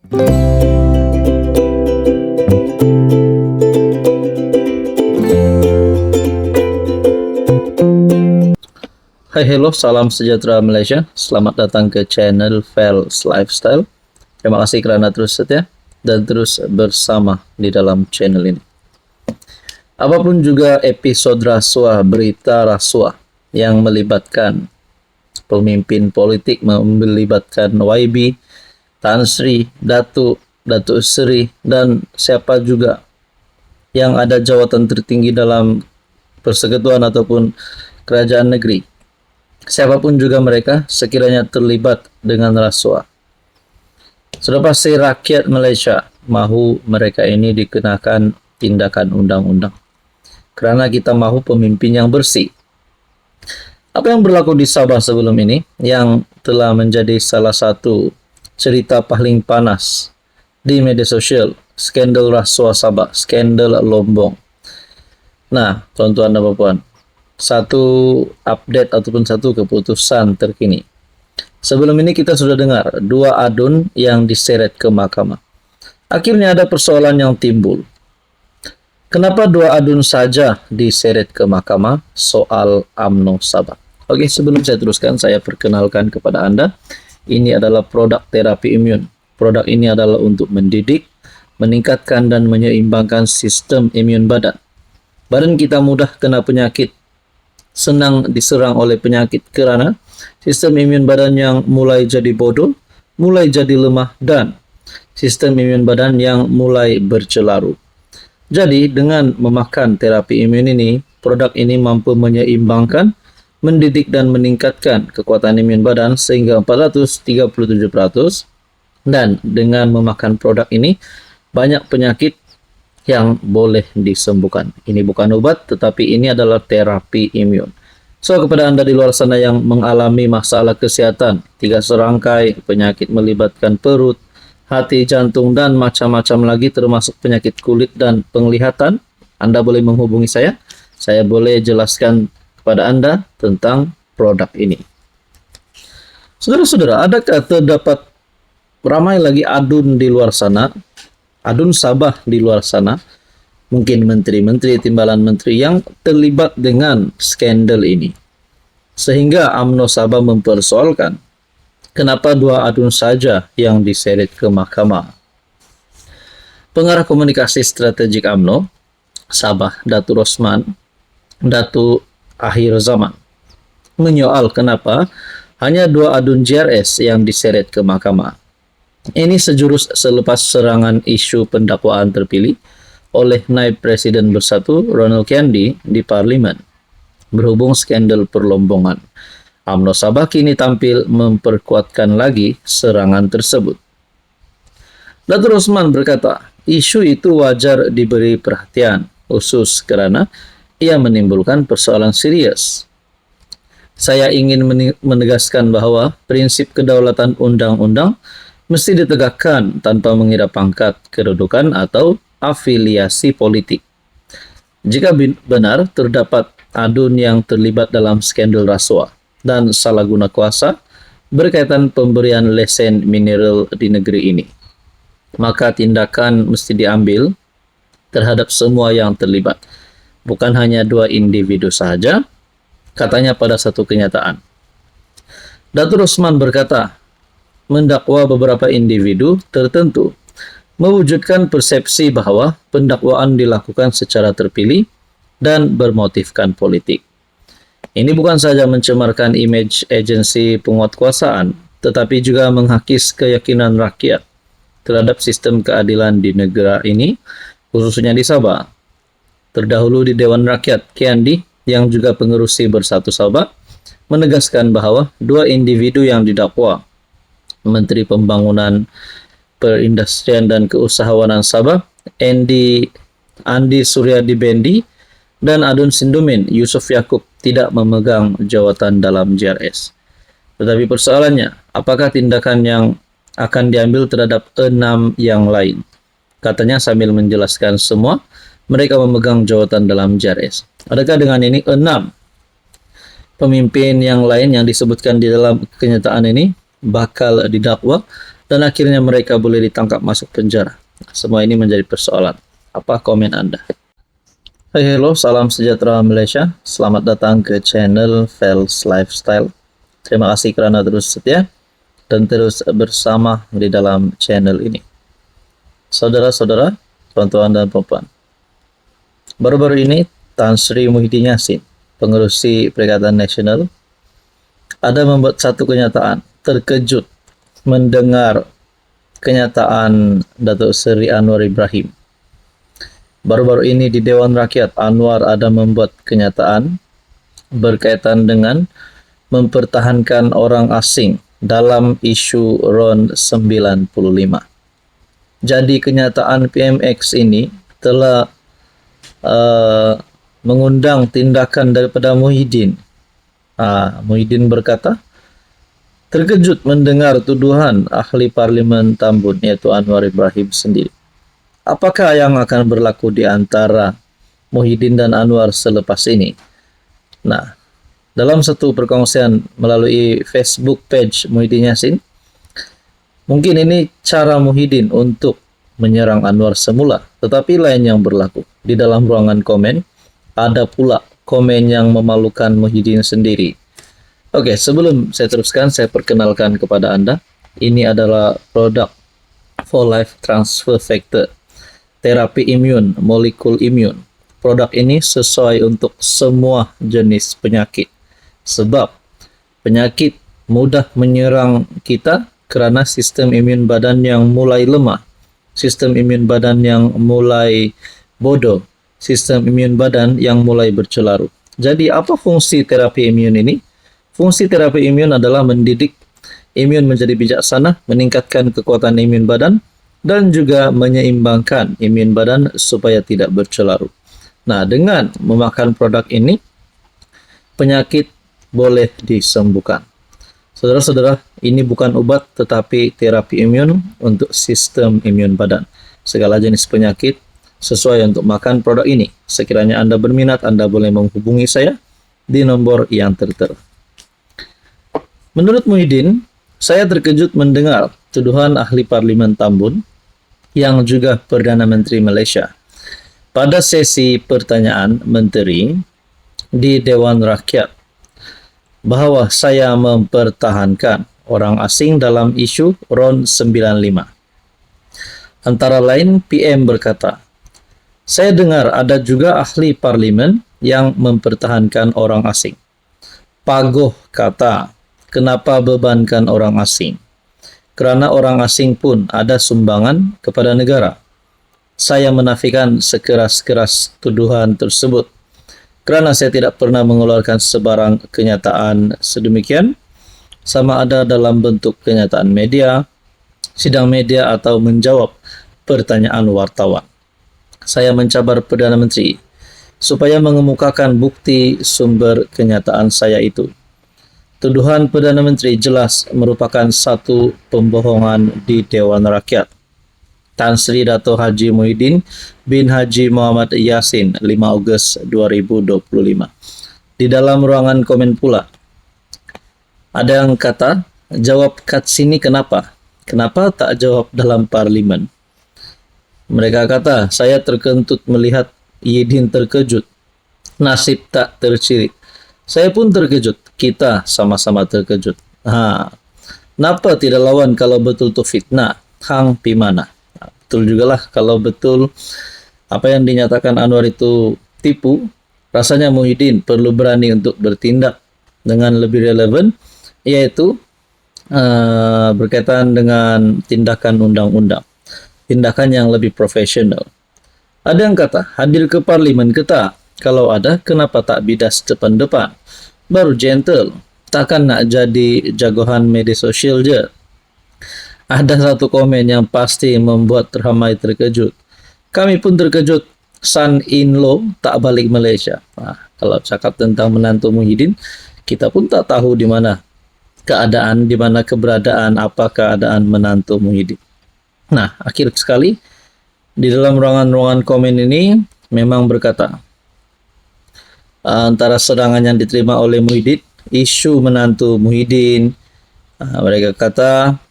Hai, hello, salam sejahtera Malaysia. Selamat datang ke channel Fels Lifestyle. Terima kasih kerana terus setia dan terus bersama di dalam channel ini. Apapun juga episode rasuah, berita rasuah yang melibatkan pemimpin politik, melibatkan YB, Tan Sri, Datuk Seri, dan siapa juga yang ada jawatan tertinggi dalam persekutuan ataupun kerajaan negeri. Siapapun juga mereka sekiranya terlibat dengan rasuah, sudah pasti rakyat Malaysia mahu mereka ini dikenakan tindakan undang-undang kerana kita mahu pemimpin yang bersih. Apa yang berlaku di Sabah sebelum ini yang telah menjadi salah satu cerita paling panas di media sosial, skandal rasuah Sabah, skandal Lombong. Nah, tuan-tuan dan puan, satu update ataupun satu keputusan terkini. Sebelum ini kita sudah dengar dua adun yang diseret ke mahkamah. Akhirnya ada persoalan yang timbul. Kenapa dua adun saja diseret ke mahkamah soal UMNO Sabah? Oke, sebelum saya teruskan, saya perkenalkan kepada Anda. Ini adalah produk terapi imun. Produk ini adalah untuk mendidik, meningkatkan dan menyeimbangkan sistem imun badan. Badan kita mudah kena penyakit, senang diserang oleh penyakit kerana sistem imun badan yang mulai jadi bodoh, mulai jadi lemah dan sistem imun badan yang mulai bercelarut. Jadi dengan memakan terapi imun ini, produk ini mampu menyeimbangkan, mendidik dan meningkatkan kekuatan imun badan sehingga 437%, dan dengan memakan produk ini banyak penyakit yang boleh disembuhkan. Ini bukan obat, tetapi ini adalah terapi imun. So, kepada Anda di luar sana yang mengalami masalah kesihatan, 3 serangkai penyakit melibatkan perut, hati, jantung, dan macam-macam lagi termasuk penyakit kulit dan penglihatan, Anda boleh menghubungi saya. Saya boleh jelaskan kepada Anda tentang produk ini. Saudara-saudara, adakah terdapat ramai lagi adun di luar sana, adun Sabah di luar sana, mungkin menteri-menteri, timbalan menteri yang terlibat dengan skandal ini, sehingga UMNO Sabah mempersoalkan kenapa dua adun saja yang diseret ke mahkamah. Pengarah komunikasi strategik UMNO Sabah, Datuk Rosman, Datuk Akhir Zaman, menyoal kenapa hanya dua adun JRS yang diseret ke mahkamah. Ini sejurus selepas serangan isu pendakwaan terpilih oleh Naib Presiden Bersatu Ronald Kendi di Parlimen berhubung skandal perlombongan. UMNO Sabah kini tampil memperkuatkan lagi serangan tersebut. Datuk Rosman berkata, isu itu wajar diberi perhatian khusus kerana ia menimbulkan persoalan serius. Saya ingin menegaskan bahawa prinsip kedaulatan undang-undang mesti ditegakkan tanpa mengira pangkat, kedudukan atau afiliasi politik. Jika benar terdapat adun yang terlibat dalam skandal rasuah dan salah guna kuasa berkaitan pemberian lesen mineral di negeri ini, maka tindakan mesti diambil terhadap semua yang terlibat, bukan hanya dua individu sahaja, katanya pada satu kenyataan. Datuk Rosman berkata, mendakwa beberapa individu tertentu mewujudkan persepsi bahawa pendakwaan dilakukan secara terpilih dan bermotifkan politik. Ini bukan saja mencemarkan imej agensi penguatkuasaan, tetapi juga menghakis keyakinan rakyat terhadap sistem keadilan di negara ini, khususnya di Sabah. Terdahulu di Dewan Rakyat, Kendi yang juga pengerusi Bersatu Sabah menegaskan bahawa dua individu yang didakwa, Menteri Pembangunan Perindustrian dan Keusahawanan Sabah, Andi Suryadi Bendi, dan Adun Sindumin Yusuf Yaakob tidak memegang jawatan dalam JRS. Tetapi persoalannya, apakah tindakan yang akan diambil terhadap 6 yang lain? Katanya sambil menjelaskan semua mereka memegang jawatan dalam JRS. Adakah dengan ini 6 pemimpin yang lain yang disebutkan di dalam kenyataan ini bakal didakwa dan akhirnya mereka boleh ditangkap masuk penjara. Semua ini menjadi persoalan. Apa komen Anda? Hai, hello, salam sejahtera Malaysia. Selamat datang ke channel Fels Lifestyle. Terima kasih kerana terus setia dan terus bersama di dalam channel ini. Saudara-saudara, tuan-tuan dan puan-puan, baru-baru ini Tan Sri Muhyiddin Yassin, pengerusi Perikatan Nasional, ada membuat satu kenyataan. Terkejut mendengar kenyataan Datuk Seri Anwar Ibrahim. Baru-baru ini di Dewan Rakyat, Anwar ada membuat kenyataan berkaitan dengan mempertahankan orang asing dalam isu RON 95. Jadi kenyataan PMX ini telah mengundang tindakan daripada Muhyiddin. Muhyiddin berkata, terkejut mendengar tuduhan ahli Parlimen Tambun, iaitu Anwar Ibrahim sendiri. Apakah yang akan berlaku di antara Muhyiddin dan Anwar selepas ini? Nah, dalam satu perkongsian melalui Facebook page Muhyiddin Yassin, mungkin ini cara Muhyiddin untuk menyerang Anwar semula, tetapi lain yang berlaku. Di dalam ruangan komen, ada pula komen yang memalukan Muhyiddin sendiri. Oke, sebelum saya teruskan, saya perkenalkan kepada Anda. Ini adalah produk For Life Transfer Factor, terapi imun, molekul imun. Produk ini sesuai untuk semua jenis penyakit. Sebab penyakit mudah menyerang kita kerana sistem imun badan yang mulai lemah, sistem imun badan yang mulai bodoh, sistem imun badan yang mulai bercelaru. Jadi apa fungsi terapi imun ini? Fungsi terapi imun adalah mendidik imun menjadi bijaksana, meningkatkan kekuatan imun badan, dan juga menyeimbangkan imun badan supaya tidak bercelaru. Nah, dengan memakan produk ini, penyakit boleh disembuhkan. Saudara-saudara, ini bukan obat tetapi terapi imun untuk sistem imun badan. Segala jenis penyakit sesuai untuk makan produk ini. Sekiranya Anda berminat, Anda boleh menghubungi saya di nombor yang tertera. Menurut Muhyiddin, saya terkejut mendengar tuduhan ahli Parlimen Tambun yang juga Perdana Menteri Malaysia pada sesi pertanyaan menteri di Dewan Rakyat bahawa saya mempertahankan orang asing dalam isu RON 95. Antara lain, PM berkata, saya dengar ada juga ahli parlimen yang mempertahankan orang asing. Pagoh kata, kenapa bebankan orang asing? Kerana orang asing pun ada sumbangan kepada negara. Saya menafikan sekeras-keras tuduhan tersebut kerana saya tidak pernah mengeluarkan sebarang kenyataan sedemikian, sama ada dalam bentuk kenyataan media, sidang media atau menjawab pertanyaan wartawan. Saya mencabar Perdana Menteri supaya mengemukakan bukti sumber kenyataan saya itu. Tuduhan Perdana Menteri jelas merupakan satu pembohongan di Dewan Rakyat. Tan Sri Dato' Haji Muhyiddin bin Haji Muhammad Yassin, 5 Ogos 2025. Di dalam ruangan komen pula, ada yang kata, jawab kat sini kenapa? Kenapa tak jawab dalam parlimen? Mereka kata, saya terkentut melihat Muhyiddin terkejut. Nasib tak tercirit. Saya pun terkejut. Kita sama-sama terkejut. Kenapa tidak lawan kalau betul tu fitnah? Hang pi mana? Betul jugalah kalau betul apa yang dinyatakan Anwar itu tipu. Rasanya Muhyiddin perlu berani untuk bertindak dengan lebih relevan, yaitu berkaitan dengan tindakan undang-undang. Tindakan yang lebih profesional. Ada yang kata, hadir ke parlimen kita. Kalau ada, kenapa tak bidas depan-depan? Baru gentle. Takkan nak jadi jagoan media sosial je. Ada satu komen yang pasti membuat ramai terkejut. Kami pun terkejut. Son-in-law tak balik Malaysia. Kalau cakap tentang menantu Muhyiddin, kita pun tak tahu di mana keadaan, di mana keberadaan, apa keadaan menantu Muhyiddin. Nah, akhir sekali, di dalam ruangan-ruangan komen ini memang berkata, antara serangan yang diterima oleh Muhyiddin, isu menantu Muhyiddin, mereka kata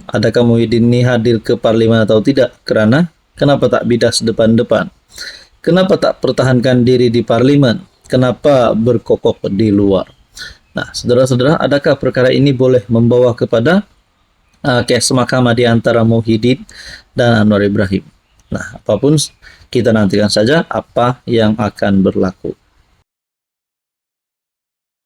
adakah Muhyiddin ini hadir ke parlimen atau tidak? Kerana kenapa tak bidas depan-depan? Kenapa tak pertahankan diri di parlimen? Kenapa berkokok di luar? Nah, saudara-saudara, adakah perkara ini boleh membawa kepada kes mahkamah di antara Muhyiddin dan Anwar Ibrahim? Nah, apapun kita nantikan saja apa yang akan berlaku.